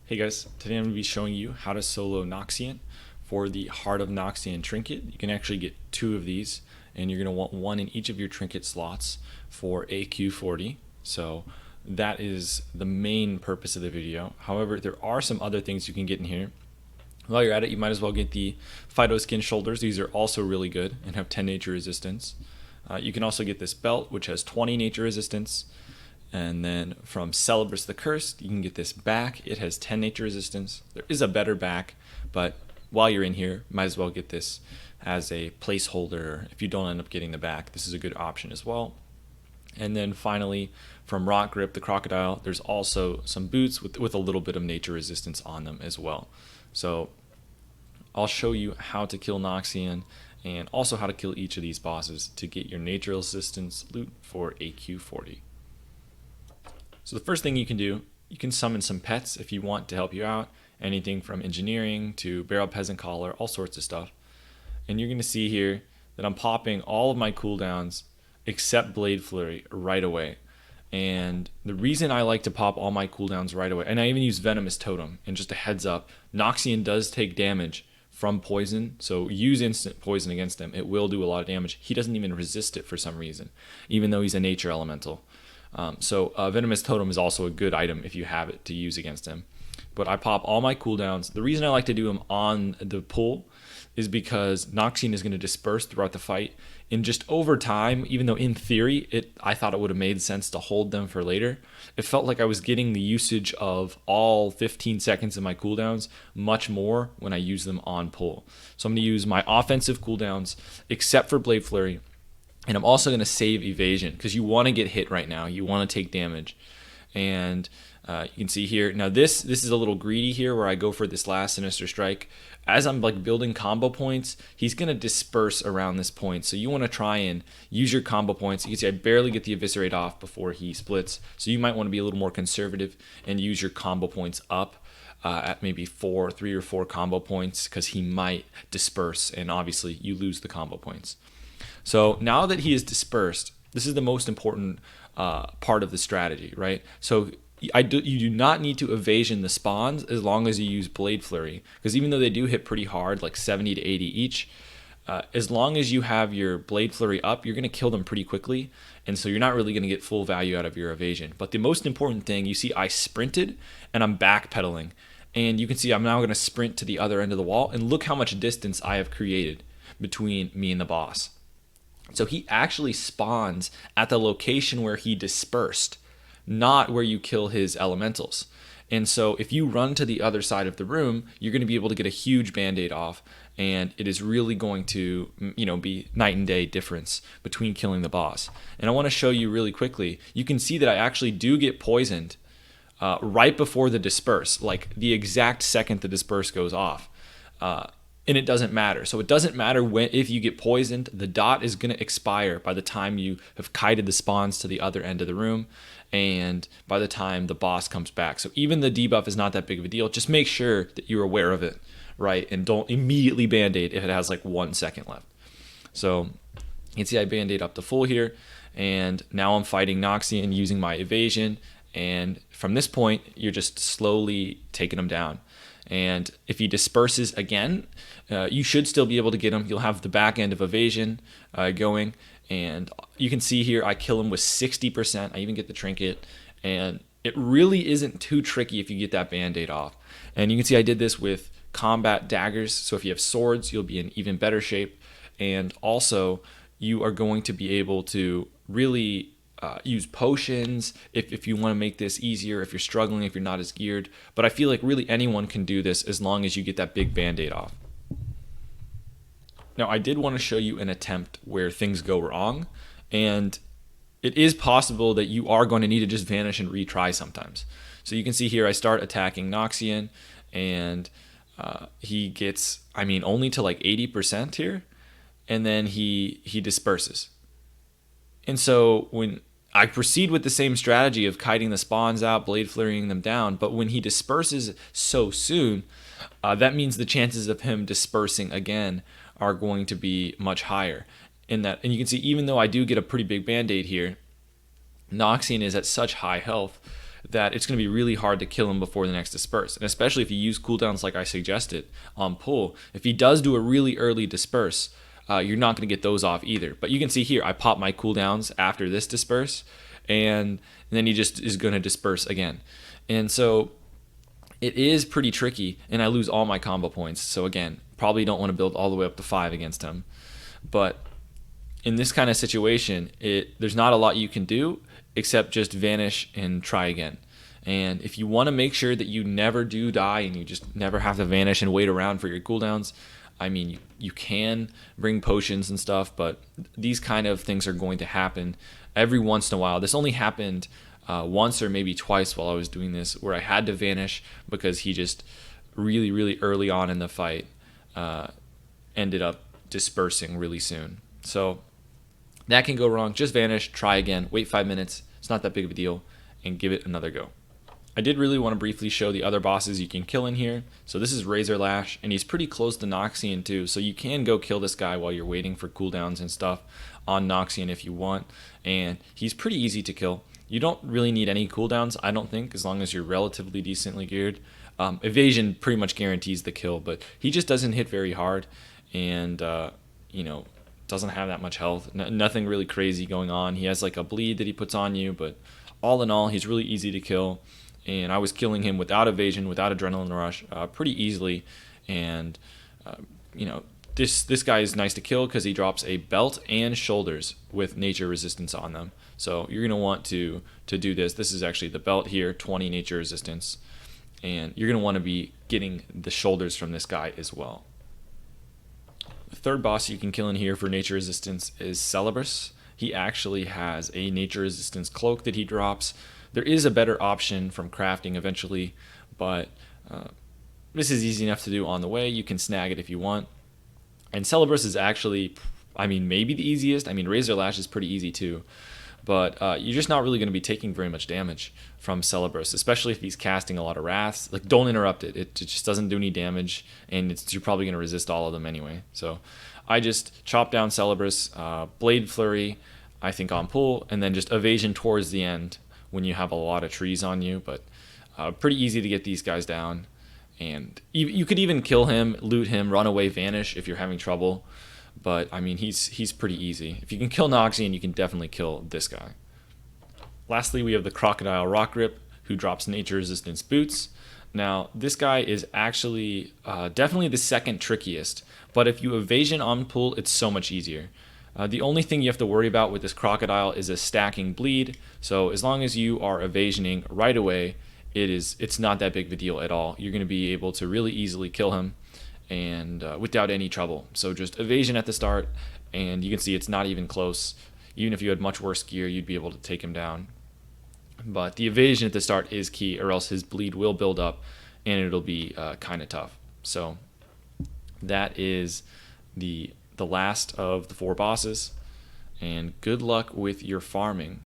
Hey guys, today I'm going to be showing you how to solo Noxxion for the Heart of Noxxion trinket. You can actually get two of these, and you're going to want one in each of your trinket slots for AQ40. So that is the main purpose of the video. However, there are some other things you can get in here. While you're at it, you might as well get the Fido Skin shoulders. These are also really good and have 10 nature resistance. You can also get this belt, which has 20 nature resistance. And then from Celebrus the Cursed, you can get this back. It has 10 nature resistance. There is a better back, but while you're in here, might as well get this as a placeholder. If you don't end up getting the back, this is a good option as well. And then finally, from Rock Grip the Crocodile, there's also some boots with a little bit of nature resistance on them as well. So I'll show you how to kill Noxxion and also how to kill each of these bosses to get your nature resistance loot for AQ40. So the first thing you can do, you can summon some pets if you want to help you out. Anything from engineering to barrel peasant collar, all sorts of stuff. And you're going to see here that I'm popping all of my cooldowns except Blade Flurry right away. And the reason I like to pop all my cooldowns right away, and I even use Venomous Totem, and just a heads up, Noxxion does take damage from poison, so use instant poison against him. It will do a lot of damage. He doesn't even resist it for some reason, even though he's a nature elemental. So Venomous Totem is also a good item if you have it to use against him. But I pop all my cooldowns. The reason I like to do them on the pull is because Noxxion is going to disperse throughout the fight. And just over time, even though in theory I thought it would have made sense to hold them for later, it felt like I was getting the usage of all 15 seconds of my cooldowns much more when I use them on pull. So I'm going to use my offensive cooldowns except for Blade Flurry. And I'm also going to save evasion because you want to get hit right now. You want to take damage. And you can see here. Now this is a little greedy here where I go for this last Sinister Strike. As I'm like building combo points, he's going to disperse around this point. So you want to try and use your combo points. You can see I barely get the Eviscerate off before he splits. So you might want to be a little more conservative and use your combo points up. At maybe 3 or 4 combo points because he might disperse, and obviously you lose the combo points. So now that he is dispersed, this is the most important part of the strategy, right? So you do not need to evasion the spawns as long as you use Blade Flurry, because even though they do hit pretty hard, like 70 to 80 each, as long as you have your Blade Flurry up, you're going to kill them pretty quickly, and so you're not really going to get full value out of your evasion. But the most important thing, you see I sprinted and I'm backpedaling, and you can see I'm now going to sprint to the other end of the wall, and look how much distance I have created between me and the boss. So he actually spawns at the location where he dispersed, not where you kill his elementals. And so if you run to the other side of the room, you're going to be able to get a huge band-aid off, and it is really going to, be night and day difference between killing the boss. And I want to show you really quickly. You can see that I actually do get poisoned right before the disperse, like the exact second the disperse goes off. And it doesn't matter. So it doesn't matter if you get poisoned, the dot is going to expire by the time you have kited the spawns to the other end of the room and by the time the boss comes back. So even the debuff is not that big of a deal. Just make sure that you're aware of it, right? And don't immediately band-aid if it has like 1 second left. So you can see I band-aid up to full here, and now I'm fighting Noxxion using my evasion, and from this point, you're just slowly taking him down. And if he disperses again, you should still be able to get him. You'll have the back end of evasion going. And you can see here I kill him with 60%. I even get the trinket. And it really isn't too tricky if you get that band-aid off. And you can see I did this with combat daggers. So if you have swords, you'll be in even better shape. And also, you are going to be able to really use potions if you want to make this easier, if you're struggling, if you're not as geared. But I feel like really anyone can do this as long as you get that big band-aid off. Now, I did want to show you an attempt where things go wrong, and it is possible that you are going to need to just vanish and retry sometimes. So you can see here I start attacking Noxxion, and he gets, only to like 80% here, and then he disperses. And so when I proceed with the same strategy of kiting the spawns out, blade flurrying them down, but when he disperses so soon, that means the chances of him dispersing again are going to be much higher. And you can see even though I do get a pretty big band-aid here, Noxxion is at such high health, that it's going to be really hard to kill him before the next disperse. And especially if you use cooldowns like I suggested on pull, if he does do a really early disperse, you're not going to get those off either. But you can see here, I pop my cooldowns after this disperse, and then he just is going to disperse again. And so it is pretty tricky, and I lose all my combo points. So again, probably don't want to build all the way up to 5 against him. But in this kind of situation, there's not a lot you can do except just vanish and try again. And if you want to make sure that you never do die and you just never have to vanish and wait around for your cooldowns, I mean, you can bring potions and stuff, but these kind of things are going to happen every once in a while. This only happened once or maybe twice while I was doing this, where I had to vanish because he just really early on in the fight ended up dispersing really soon. So that can go wrong. Just vanish, try again, wait 5 minutes. It's not that big of a deal, and give it another go. I did really want to briefly show the other bosses you can kill in here. So this is Razor Lash, and he's pretty close to Noxxion too. So you can go kill this guy while you're waiting for cooldowns and stuff on Noxxion if you want. And he's pretty easy to kill. You don't really need any cooldowns, I don't think, as long as you're relatively decently geared. Evasion pretty much guarantees the kill, but he just doesn't hit very hard, and doesn't have that much health. Nothing really crazy going on. He has like a bleed that he puts on you, but all in all, he's really easy to kill. And I was killing him without evasion, without adrenaline rush, pretty easily. And this guy is nice to kill because he drops a belt and shoulders with nature resistance on them. So you're gonna want to do this. This is actually the belt here, 20 nature resistance, and you're gonna want to be getting the shoulders from this guy as well. The third boss you can kill in here for nature resistance is Celebrus. He actually has a nature resistance cloak that he drops. There is a better option from crafting eventually, but this is easy enough to do on the way. You can snag it if you want. And Celebrus is actually, maybe the easiest. Razor Lash is pretty easy too. But you're just not really going to be taking very much damage from Celebrus, especially if he's casting a lot of wraths. Like, don't interrupt it. It just doesn't do any damage, and you're probably going to resist all of them anyway. So I just chop down Celebrus, Blade Flurry, I think on pull, and then just evasion towards the end when you have a lot of trees on you. But pretty easy to get these guys down. And you could even kill him, loot him, run away, vanish if you're having trouble. But he's pretty easy. If you can kill Noxxion, you can definitely kill this guy. Lastly, we have the Crocodile Rock Grip, who drops nature resistance boots. Now, this guy is actually definitely the second trickiest, but if you evasion on pull, it's so much easier. The only thing you have to worry about with this Crocodile is a stacking bleed. So as long as you are evasioning right away, it's not that big of a deal at all. You're going to be able to really easily kill him, and without any trouble. So just evasion at the start, and you can see it's not even close. Even if you had much worse gear, you'd be able to take him down. But the evasion at the start is key, or else his bleed will build up, and it'll be kind of tough. So that is the last of the 4 bosses, and good luck with your farming.